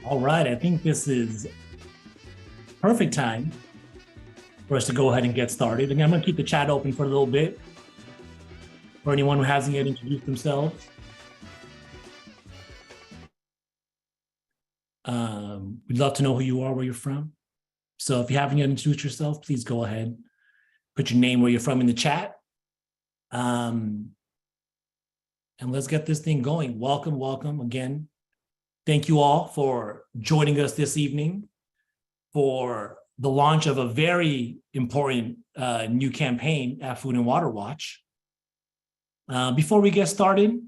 All right, I think this is perfect time for us to go ahead and get started. And I'm going to keep the chat open for a little bit for anyone who hasn't yet introduced themselves. We'd love to know who you are, where you're from. So if you haven't yet introduced yourself, please go ahead, put your name, where you're from in the chat. And let's get this thing going. Welcome again. Thank you all for joining us this evening for the launch of a very important new campaign at Food and Water Watch. Before we get started,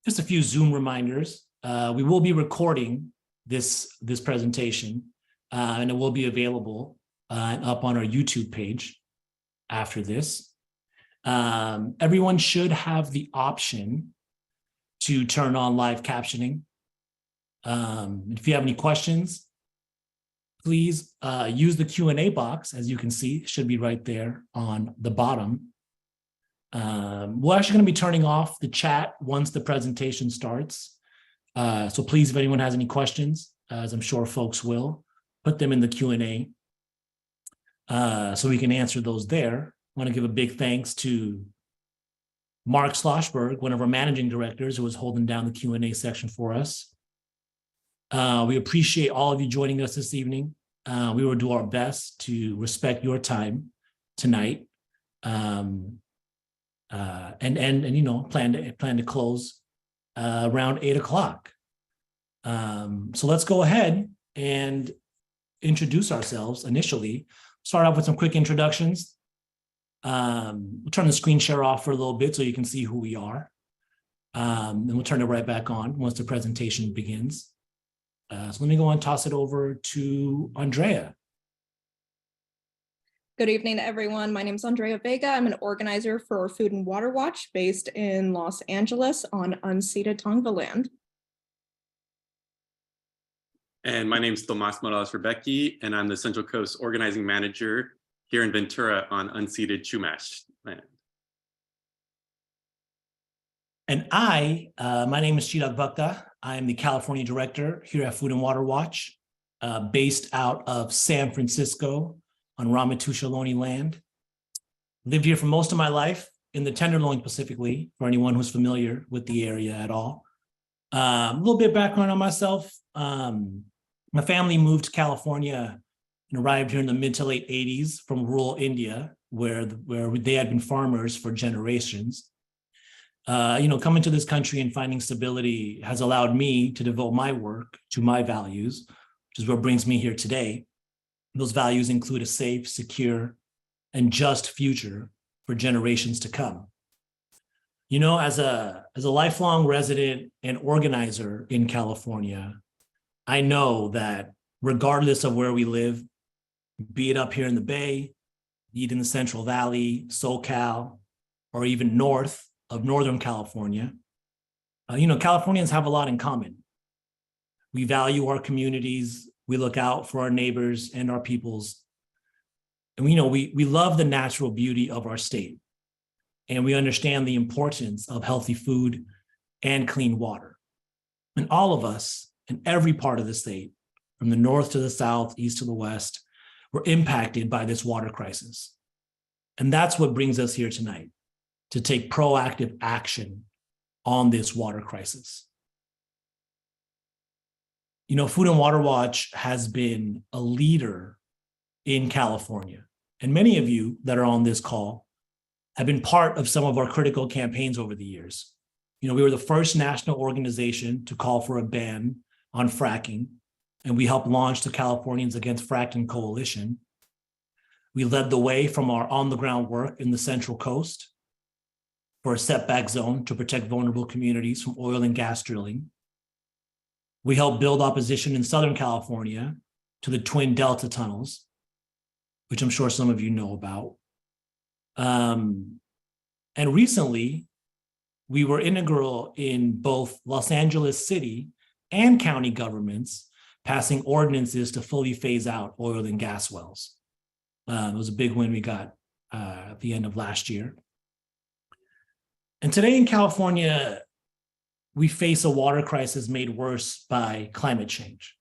just a few Zoom reminders. We will be recording this presentation, and it will be available up on our YouTube page after this. Everyone should have the option to turn on live captioning. If you have any questions, please use the Q&A box. As you can see, it should be right there on the bottom. We're actually going to be turning off the chat once the presentation starts. So please, if anyone has any questions, as I'm sure folks will, put them in the Q&A so we can answer those there. I want to give a big thanks to Mark Schlossberg, one of our managing directors, who was holding down the Q&A section for us. We appreciate all of you joining us this evening. We will do our best to respect your time tonight, and you know, plan to close around 8 o'clock. So let's go ahead and introduce ourselves initially. Start off with some quick introductions. We'll turn the screen share off for a little bit so you can see who we are. Then we'll turn it right back on once the presentation begins. So let me go and toss it over to Andrea. Good evening, everyone. My name is Andrea Vega. I'm an organizer for Food and Water Watch based in Los Angeles on unceded Tongva land. And my name is Tomas Morales-Rebecki, and I'm the Central Coast Organizing Manager here in Ventura on unceded Chumash land. And my name is Chirag Bhakta. I am the California Director here at Food and Water Watch, based out of San Francisco on Ramaytush Ohlone land. Lived here for most of my life in the Tenderloin specifically, for anyone who's familiar with the area at all. A little bit of background on myself. My family moved to California and arrived here in the mid to late 80s from rural India, where they had been farmers for generations. Coming to this country and finding stability has allowed me to devote my work to my values, which is what brings me here today. Those values include a safe, secure, and just future for generations to come. You know, as a lifelong resident and organizer in California, I know that regardless of where we live, be it up here in the Bay, be it in the Central Valley, SoCal, or even north of Northern California, Californians have a lot in common. We value our communities, we look out for our neighbors and our peoples, and we love the natural beauty of our state, and we understand the importance of healthy food and clean water. And all of us in every part of the state, from the north to the south, east to the west, were impacted by this water crisis. And that's what brings us here tonight, to take proactive action on this water crisis. You know, Food and Water Watch has been a leader in California. And many of you that are on this call have been part of some of our critical campaigns over the years. You know, we were the first national organization to call for a ban on fracking, and we helped launch the Californians Against Fracking Coalition. We led the way from our on-the-ground work in the Central Coast for a setback zone to protect vulnerable communities from oil and gas drilling. We helped build opposition in Southern California to the Twin Delta tunnels, which I'm sure some of you know about. And recently, we were integral in both Los Angeles City and county governments passing ordinances to fully phase out oil and gas wells. It was a big win we got at the end of last year. And today in California, we face a water crisis made worse by climate change.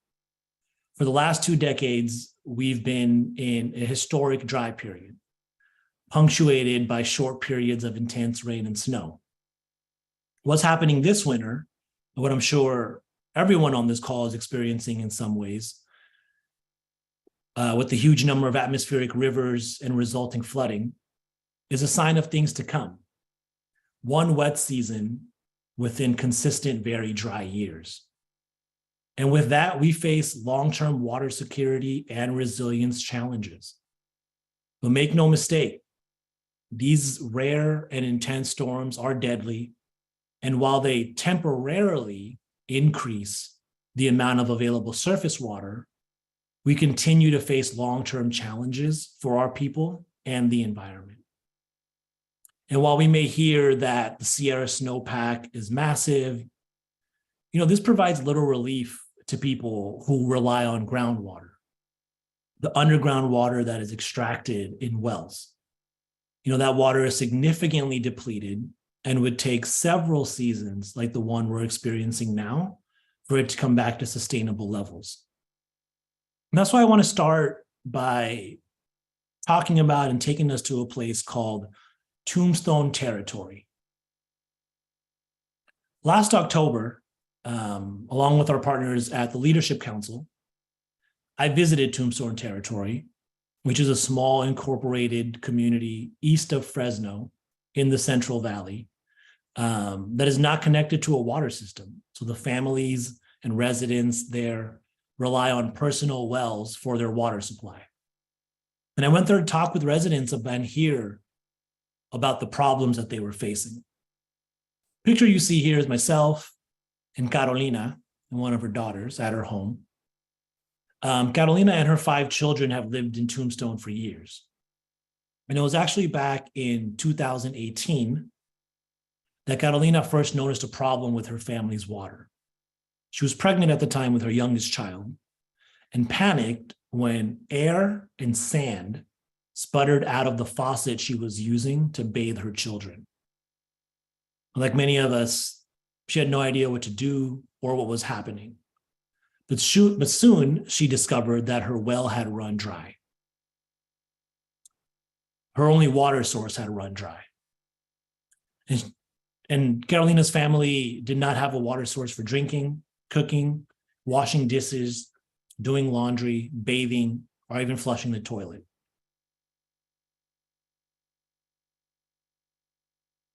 For the last 2 decades, we've been in a historic dry period, punctuated by short periods of intense rain and snow. What's happening this winter, what I'm sure everyone on this call is experiencing in some ways, with the huge number of atmospheric rivers and resulting flooding, is a sign of things to come. One wet season within consistent, very dry years. And with that, we face long-term water security and resilience challenges. But make no mistake, these rare and intense storms are deadly. And while they temporarily increase the amount of available surface water, we continue to face long-term challenges for our people and the environment. And while we may hear that the Sierra snowpack is massive, this provides little relief to people who rely on groundwater, the underground water that is extracted in wells. That water is significantly depleted and would take several seasons like the one we're experiencing now for it to come back to sustainable levels. And that's why I want to start by talking about and taking us to a place called Tombstone Territory. Last October, along with our partners at the Leadership Council, I visited Tombstone Territory, which is a small incorporated community east of Fresno in the Central Valley that is not connected to a water system. So the families and residents there rely on personal wells for their water supply. And I went there to talk with residents and hear about the problems that they were facing. Picture you see here is myself and Carolina and one of her daughters at her home. Carolina and her 5 children have lived in Tombstone for years. And it was actually back in 2018 that Carolina first noticed a problem with her family's water. She was pregnant at the time with her youngest child and panicked when air and sand sputtered out of the faucet she was using to bathe her children. Like many of us, she had no idea what to do or what was happening. But soon she discovered that her well had run dry. Her only water source had run dry. And Carolina's family did not have a water source for drinking, cooking, washing dishes, doing laundry, bathing, or even flushing the toilet.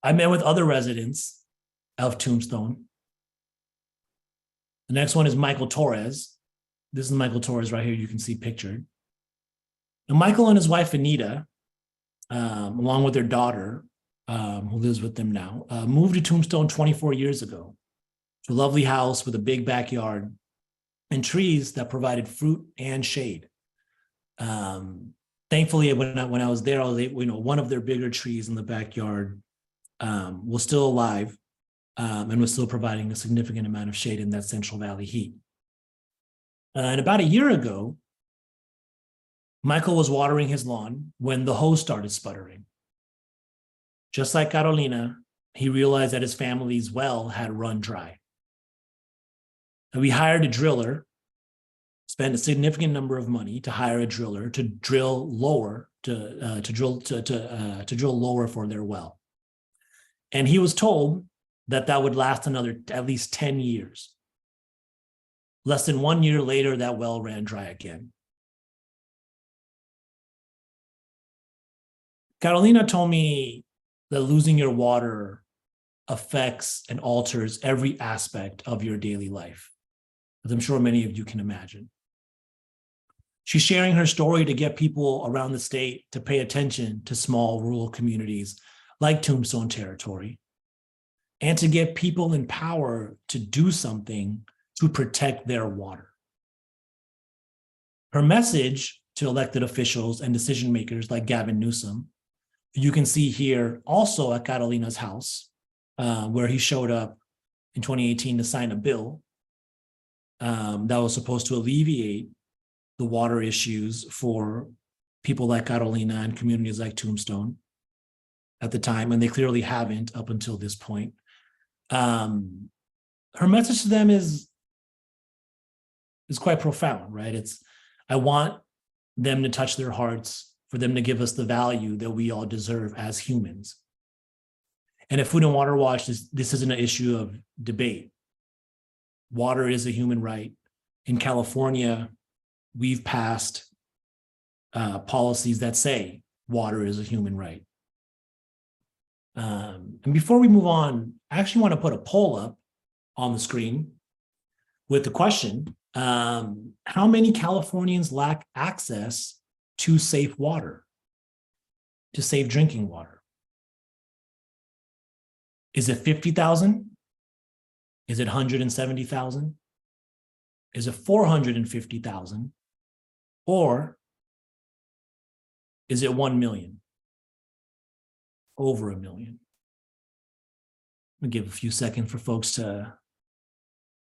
I met with other residents of Tombstone. The next one is Michael Torres. This is Michael Torres right here, you can see pictured. And Michael and his wife, Anita, along with their daughter, who lives with them now, moved to Tombstone 24 years ago. To a lovely house with a big backyard and trees that provided fruit and shade. Thankfully, when I was there, one of their bigger trees in the backyard was still alive and was still providing a significant amount of shade in that Central Valley heat. And about a year ago, Michael was watering his lawn when the hose started sputtering. Just like Carolina, he realized that his family's well had run dry. And we hired a driller, spent a significant number of money to hire a driller to drill lower, to drill lower for their well. And he was told that would last another at least 10 years. Less than 1 year later, that well ran dry again. Carolina told me that losing your water affects and alters every aspect of your daily life, as I'm sure many of you can imagine. She's sharing her story to get people around the state to pay attention to small rural communities like Tombstone Territory, and to get people in power to do something to protect their water. Her message to elected officials and decision makers like Gavin Newsom, you can see here also at Carolina's house, where he showed up in 2018 to sign a bill that was supposed to alleviate the water issues for people like Carolina and communities like Tombstone at the time, and they clearly haven't up until this point. her message to them is quite profound, right? It's, I want them to touch their hearts, for them to give us the value that we all deserve as humans. And at Food and Water Watch, this isn't an issue of debate. Water is a human right. In California, we've passed policies that say water is a human right. And before we move on, I actually want to put a poll up on the screen with the question, how many Californians lack access to safe water, to safe drinking water? Is it 50,000? Is it 170,000? Is it 450,000? Or is it 1 million? Over 1 million? I'm gonna give a few seconds for folks to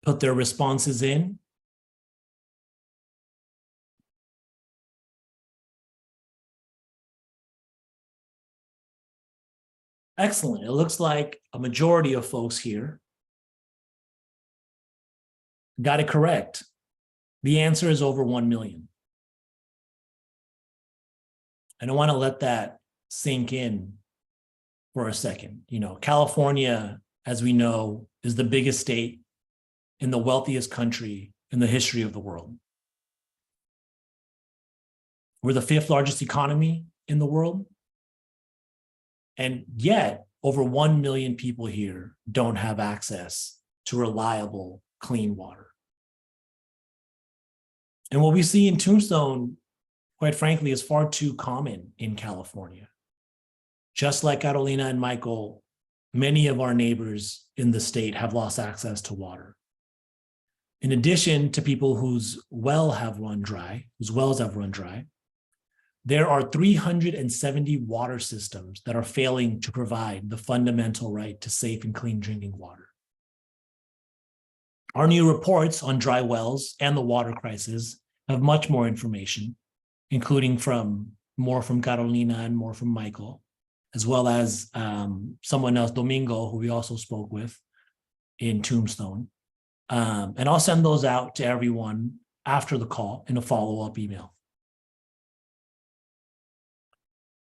put their responses in. Excellent. It looks like a majority of folks here got it correct. The answer is over 1 million. And I want to let that sink in for a second. You know, California, as we know, is the biggest state in the wealthiest country in the history of the world. We're the 5th largest economy in the world. And yet, over 1 million people here don't have access to reliable, clean water. And what we see in Tombstone, quite frankly, is far too common in California. Just like Carolina and Michael, many of our neighbors in the state have lost access to water. In addition to people whose wells have run dry, there are 370 water systems that are failing to provide the fundamental right to safe and clean drinking water. Our new reports on dry wells and the water crisis have much more information, including more from Carolina and more from Michael, as well as someone else, Domingo, who we also spoke with in Tombstone. And I'll send those out to everyone after the call in a follow-up email.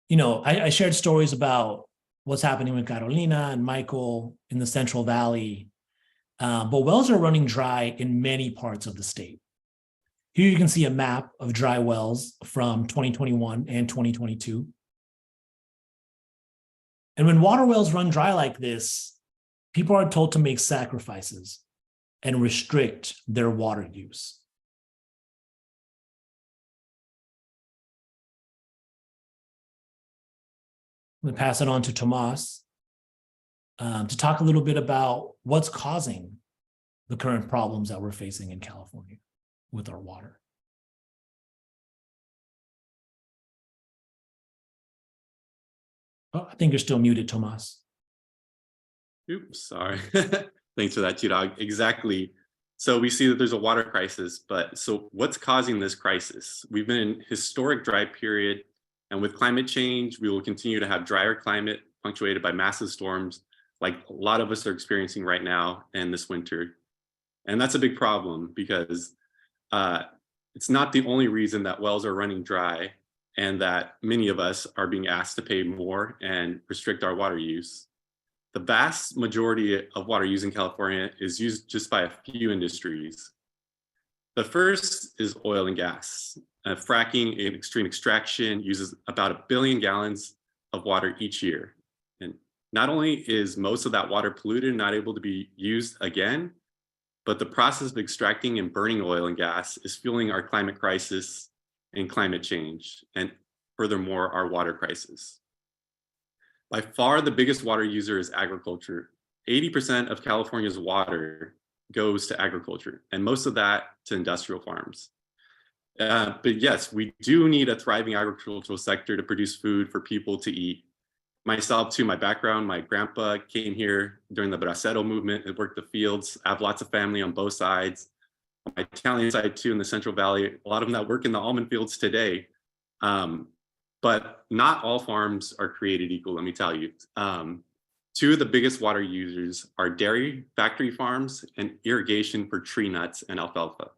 You know, I shared stories about what's happening with Carolina and Michael in the Central Valley, but wells are running dry in many parts of the state. Here you can see a map of dry wells from 2021 and 2022. And when water wells run dry like this, people are told to make sacrifices and restrict their water use. I'm going to pass it on to Tomas to talk a little bit about what's causing the current problems that we're facing in California with our water. Oh, I think you're still muted, Tomas. Oops, sorry. Thanks for that, T-Dog. Exactly. So we see that there's a water crisis, but so what's causing this crisis? We've been in historic dry period, and with climate change, we will continue to have drier climate punctuated by massive storms like a lot of us are experiencing right now and this winter. And that's a big problem because it's not the only reason that wells are running dry and that many of us are being asked to pay more and restrict our water use. The vast majority of water used in California is used just by a few industries. The first is oil and gas. Fracking and extreme extraction uses about 1 billion gallons of water each year. And not only is most of that water polluted and not able to be used again, but the process of extracting and burning oil and gas is fueling our climate crisis and climate change, and furthermore, our water crisis. By far, the biggest water user is agriculture. 80% of California's water goes to agriculture, and most of that to industrial farms. But yes, we do need a thriving agricultural sector to produce food for people to eat. Myself too, my background, my grandpa came here during the Bracero movement and worked the fields. I have lots of family on both sides. On my Italian side too, in the Central Valley, a lot of them that work in the almond fields today. But not all farms are created equal, let me tell you. Two of the biggest water users are dairy factory farms and irrigation for tree nuts and alfalfa.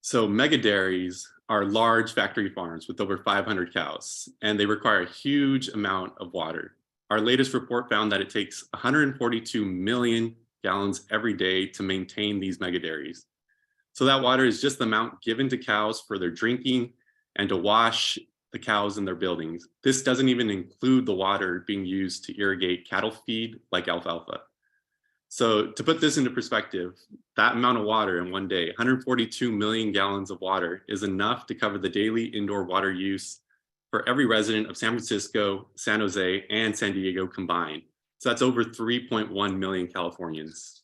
So mega dairies are large factory farms with over 500 cows, and they require a huge amount of water. Our latest report found that it takes 142 million gallons every day to maintain these mega dairies. So that water is just the amount given to cows for their drinking and to wash the cows in their buildings. This doesn't even include the water being used to irrigate cattle feed like alfalfa. So to put this into perspective, that amount of water in one day, 142 million gallons of water, is enough to cover the daily indoor water use for every resident of San Francisco, San Jose, and San Diego combined. So that's over 3.1 million Californians.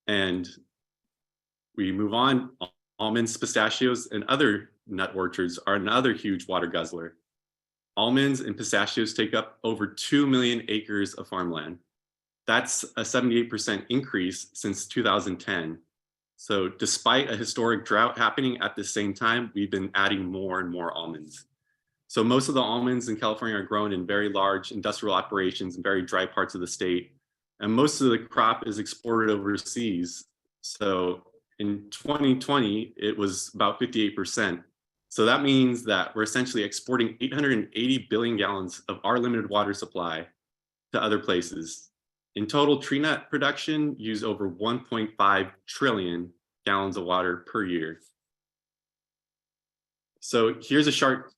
And we move on. Almonds, pistachios, and other nut orchards are another huge water guzzler. Almonds and pistachios take up over 2 million acres of farmland. That's a 78% increase since 2010. So despite a historic drought happening at the same time, we've been adding more and more almonds. So most of the almonds in California are grown in very large industrial operations in very dry parts of the state. And most of the crop is exported overseas. So in 2020, it was about 58%. So that means that we're essentially exporting 880 billion gallons of our limited water supply to other places. In total, tree nut production used over 1.5 trillion gallons of water per year. So here's a chart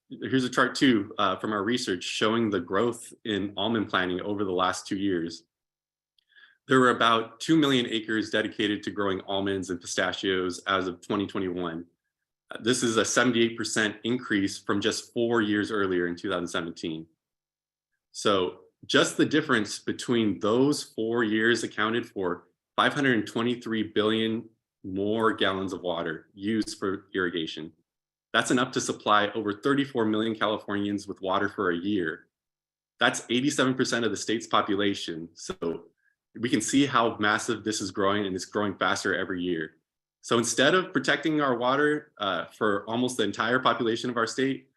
too from our research showing the growth in almond planting over the last 2 years. There were about 2 million acres dedicated to growing almonds and pistachios as of 2021. This is a 78% increase from just 4 years earlier in 2017. So just the difference between those 4 years accounted for 523 billion more gallons of water used for irrigation. That's enough to supply over 34 million Californians with water for a year. That's 87% of the state's population. So we can see how massive this is growing, and it's growing faster every year. So instead of protecting our water for almost the entire population of our state,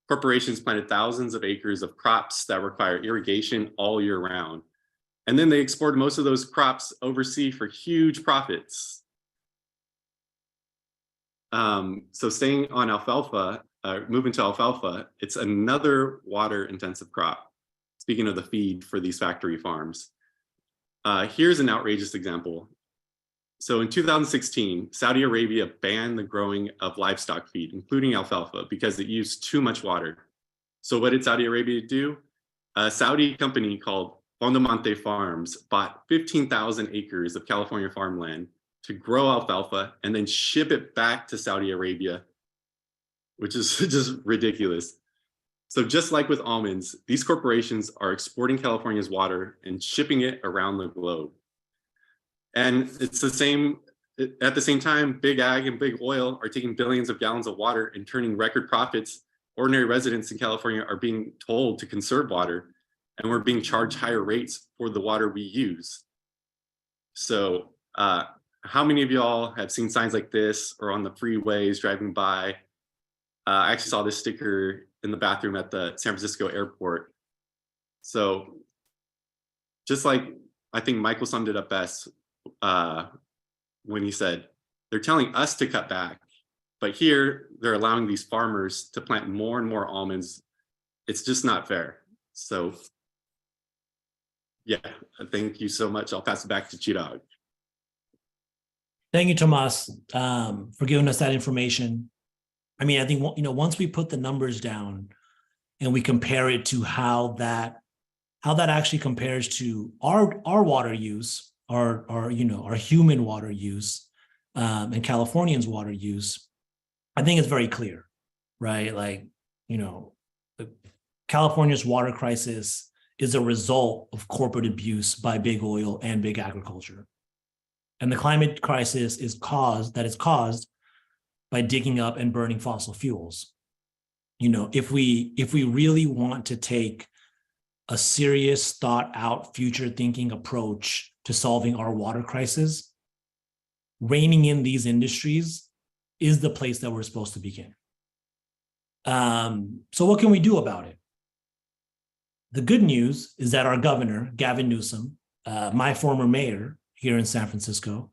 corporations planted thousands of acres of crops that require irrigation all year round. And then they export most of those crops overseas for huge profits. So staying on alfalfa, moving to alfalfa, it's another water intensive crop. Speaking of the feed for these factory farms. Here's an outrageous example. So in 2016, Saudi Arabia banned the growing of livestock feed, including alfalfa, because it used too much water. So what did Saudi Arabia do? A Saudi company called Fondomonte Farms bought 15,000 acres of California farmland to grow alfalfa and then ship it back to Saudi Arabia, which is just ridiculous. So just like with almonds, these corporations are exporting California's water and shipping it around the globe. And it's the same, at the same time, big ag and big oil are taking billions of gallons of water and turning record profits. Ordinary residents in California are being told to conserve water, and we're being charged higher rates for the water we use. So how many of y'all have seen signs like this or on the freeways driving by? I actually saw this sticker in the bathroom at the San Francisco airport. So just like I think Michael summed it up best when he said, they're telling us to cut back, but here they're allowing these farmers to plant more and more almonds. It's just not fair. So yeah, thank you so much. I'll pass it back to Chirag. Thank you, Tomas, for giving us that information. I mean, I think, once we put the numbers down and we compare it to how that actually compares to our water use, our human water use, and Californians' water use, I think it's very clear, right? Like, California's water crisis is a result of corporate abuse by big oil and big agriculture. And the climate crisis is caused by digging up and burning fossil fuels. If we really want to take a serious, thought out, future thinking approach to solving our water crisis, reining in these industries is the place that we're supposed to begin. So what can we do about it? The good news is that our governor, Gavin Newsom, my former mayor here in San Francisco,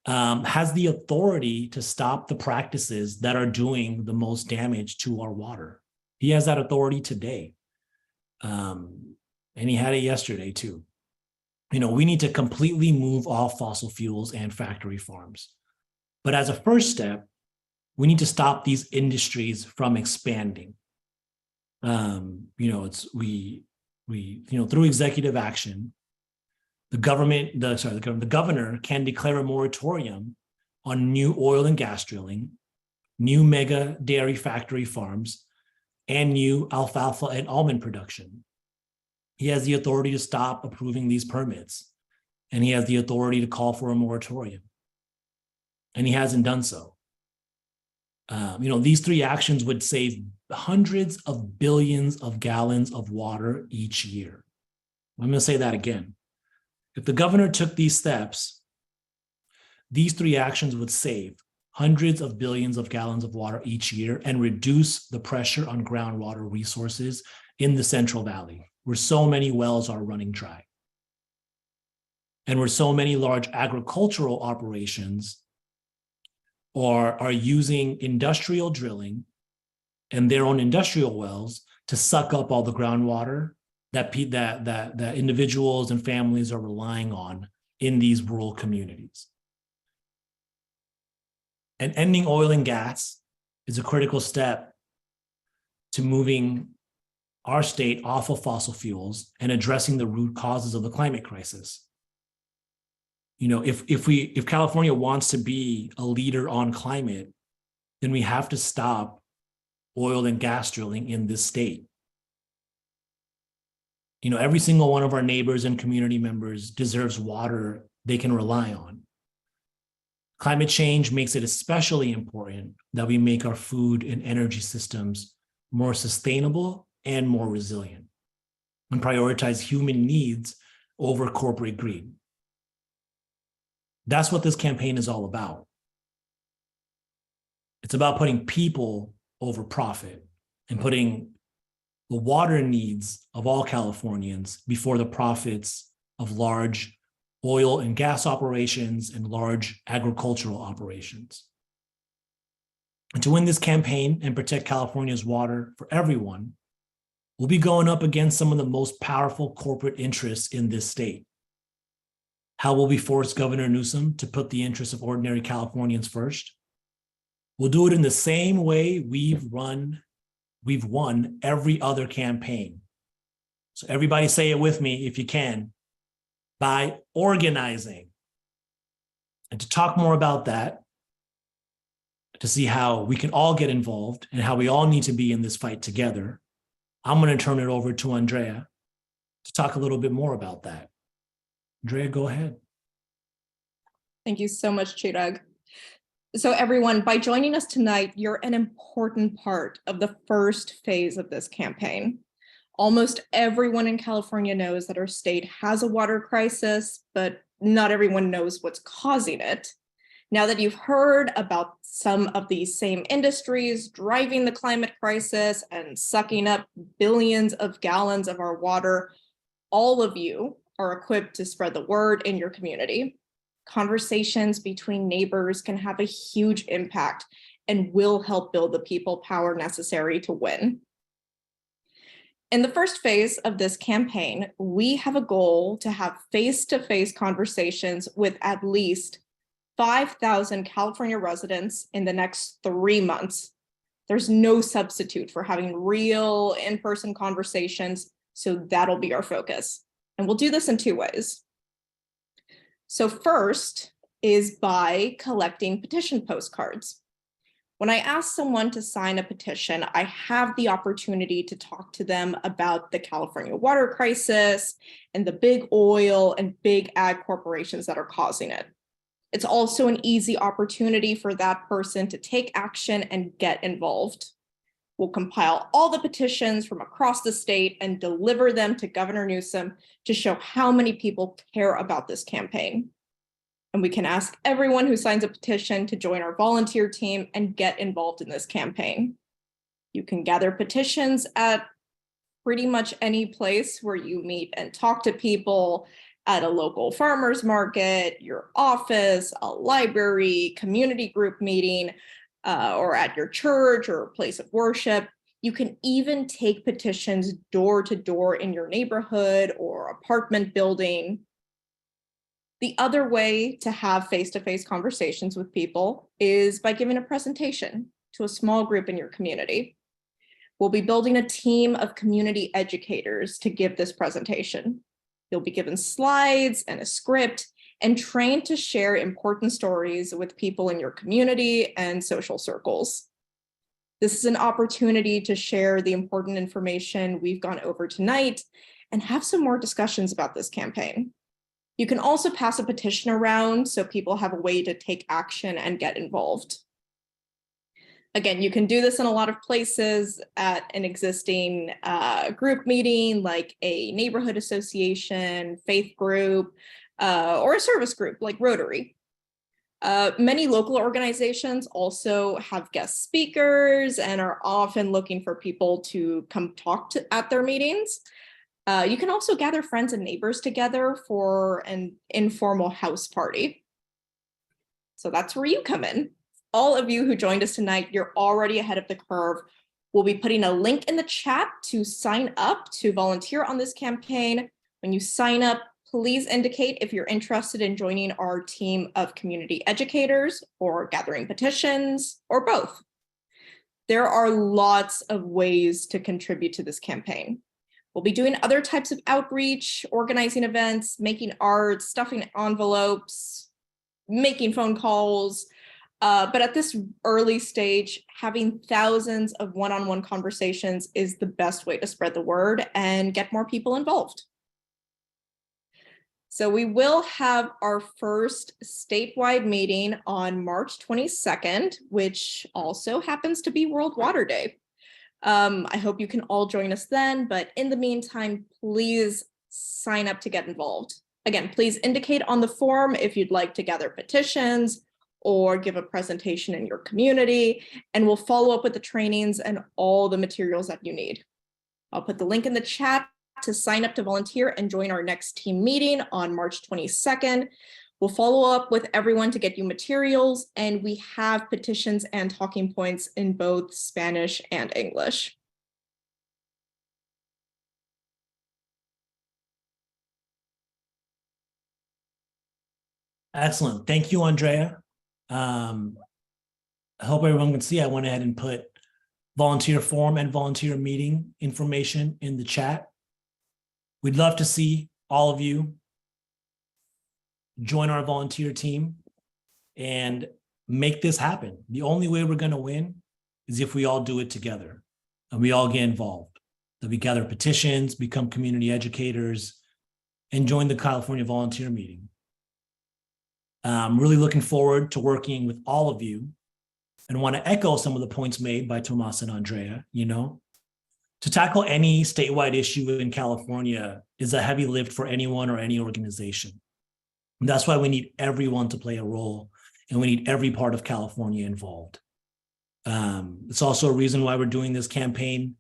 has the authority to stop the practices that are doing the most damage to our water. He has that authority today. And he had it yesterday too. We need to completely move off fossil fuels and factory farms. But as a first step, we need to stop these industries from expanding. Through executive action, the governor can declare a moratorium on new oil and gas drilling, new mega dairy factory farms, and new alfalfa and almond production. He has the authority to stop approving these permits, and he has the authority to call for a moratorium. And he hasn't done so. These three actions would save hundreds of billions of gallons of water each year. I'm going to say that again. If the governor took these steps, these three actions would save hundreds of billions of gallons of water each year and reduce the pressure on groundwater resources in the Central Valley, where so many wells are running dry, and where so many large agricultural operations are using industrial drilling and their own industrial wells to suck up all the groundwater that individuals and families are relying on in these rural communities. And ending oil and gas is a critical step to moving our state off of fossil fuels and addressing the root causes of the climate crisis. If California wants to be a leader on climate, then we have to stop oil and gas drilling in this state. Every single one of our neighbors and community members deserves water they can rely on. Climate change makes it especially important that we make our food and energy systems more sustainable and more resilient, and prioritize human needs over corporate greed. That's what this campaign is all about. It's about putting people over profit and putting the water needs of all Californians before the profits of large oil and gas operations and large agricultural operations. And to win this campaign and protect California's water for everyone, we'll be going up against some of the most powerful corporate interests in this state. How will we force Governor Newsom to put the interests of ordinary Californians first? We'll do it in the same way we've won every other campaign. So everybody say it with me if you can. By organizing. And to talk more about that, to see how we can all get involved and how we all need to be in this fight together, I'm going to turn it over to Andrea to talk a little bit more about that. Andrea, go ahead. Thank you so much, Chirag. So everyone, by joining us tonight, you're an important part of the first phase of this campaign. Almost everyone in California knows that our state has a water crisis, but not everyone knows what's causing it. Now that you've heard about some of these same industries driving the climate crisis and sucking up billions of gallons of our water, all of you are equipped to spread the word in your community. Conversations between neighbors can have a huge impact and will help build the people power necessary to win. In the first phase of this campaign, we have a goal to have face-to-face conversations with at least 5,000 California residents in the next 3 months. There's no substitute for having real in-person conversations, so that'll be our focus. And we'll do this in 2 ways. So first is by collecting petition postcards. When I ask someone to sign a petition, I have the opportunity to talk to them about the California water crisis and the big oil and big ag corporations that are causing it. It's also an easy opportunity for that person to take action and get involved. We'll compile all the petitions from across the state and deliver them to Governor Newsom to show how many people care about this campaign. And we can ask everyone who signs a petition to join our volunteer team and get involved in this campaign. You can gather petitions at pretty much any place where you meet and talk to people, at a local farmer's market, your office, a library, community group meeting, or at your church or place of worship. You can even take petitions door to door in your neighborhood or apartment building. The other way to have face-to-face conversations with people is by giving a presentation to a small group in your community. We'll be building a team of community educators to give this presentation. You'll be given slides and a script and trained to share important stories with people in your community and social circles. This is an opportunity to share the important information we've gone over tonight and have some more discussions about this campaign. You can also pass a petition around so people have a way to take action and get involved. Again, you can do this in a lot of places at an existing group meeting, like a neighborhood association, faith group, or a service group like Rotary. Many local organizations also have guest speakers and are often looking for people to come talk to at their meetings. You can also gather friends and neighbors together for an informal house party. So that's where you come in. All of you who joined us tonight, you're already ahead of the curve. We'll be putting a link in the chat to sign up to volunteer on this campaign. When you sign up, please indicate if you're interested in joining our team of community educators or gathering petitions or both. There are lots of ways to contribute to this campaign. We'll be doing other types of outreach, organizing events, making art, stuffing envelopes, making phone calls. But at this early stage, having thousands of one-on-one conversations is the best way to spread the word and get more people involved. So we will have our first statewide meeting on March 22nd, which also happens to be World Water Day. I hope you can all join us then, but in the meantime, please sign up to get involved. Again, please indicate on the form if you'd like to gather petitions or give a presentation in your community, and we'll follow up with the trainings and all the materials that you need. I'll put the link in the chat to sign up to volunteer and join our next team meeting on March 22nd. We'll follow up with everyone to get you materials, and we have petitions and talking points in both Spanish and English. Excellent. Thank you, Andrea. I hope everyone can see I went ahead and put volunteer form and volunteer meeting information in the chat. We'd love to see all of you join our volunteer team and make this happen. The only way we're going to win is if we all do it together and we all get involved. That we gather petitions, become community educators, and join the California volunteer meeting. I'm really looking forward to working with all of you and want to echo some of the points made by Tomas and Andrea. To tackle any statewide issue in California is a heavy lift for anyone or any organization. And that's why we need everyone to play a role, and we need every part of California involved. It's also a reason why we're doing this campaign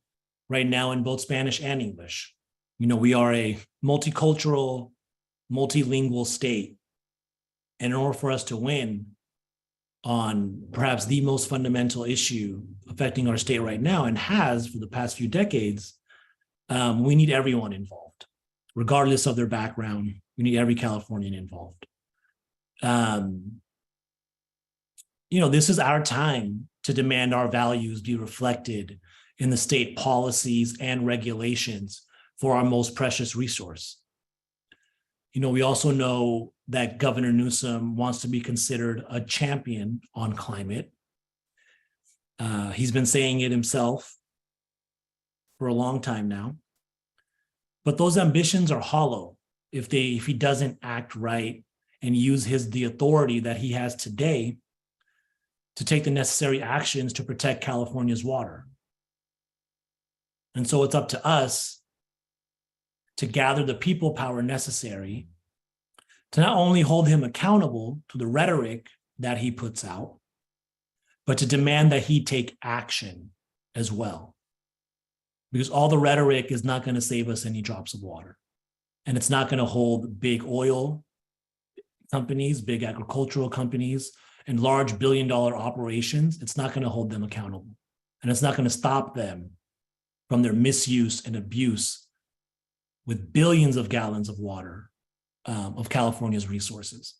right now in both Spanish and English. We are a multicultural, multilingual state. And in order for us to win on perhaps the most fundamental issue affecting our state right now, and has for the past few decades, we need everyone involved, regardless of their background. We need every Californian involved. This is our time to demand our values be reflected in the state policies and regulations for our most precious resource. We also know that Governor Newsom wants to be considered a champion on climate. He's been saying it himself for a long time now. But those ambitions are hollow if he doesn't act right and use the authority that he has today to take the necessary actions to protect California's water. And so it's up to us to gather the people power necessary to not only hold him accountable to the rhetoric that he puts out, but to demand that he take action as well. because all the rhetoric is not going to save us any drops of water. And it's not going to hold big oil companies, big agricultural companies, and large billion-dollar operations. It's not going to hold them accountable. And it's not going to stop them from their misuse and abuse with billions of gallons of water of California's resources.